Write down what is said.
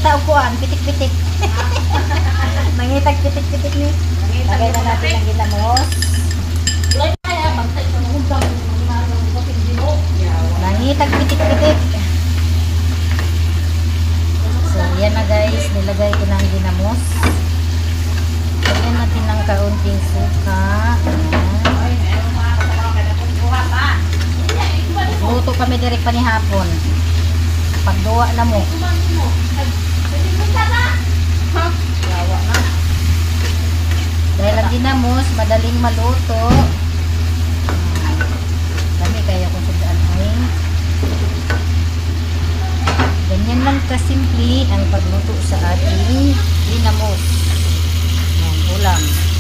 mangita o kuan, pitik-pitik. Mangitag pitik-pitik ni. Lagay na natin ang ginamos. Mangitag pitik-pitik. So, yan na guys, nilagay ko na ang ginamos. Lagyan natin ng kaunting suka. Luto kami direct pa ni hapon. Pagduwa na mo. Dahil ang ginamos, madaling maluto. Dami kaya kung saan ay. Ganyan lang kasimple ang pagluto sa ating ginamos. Ulam.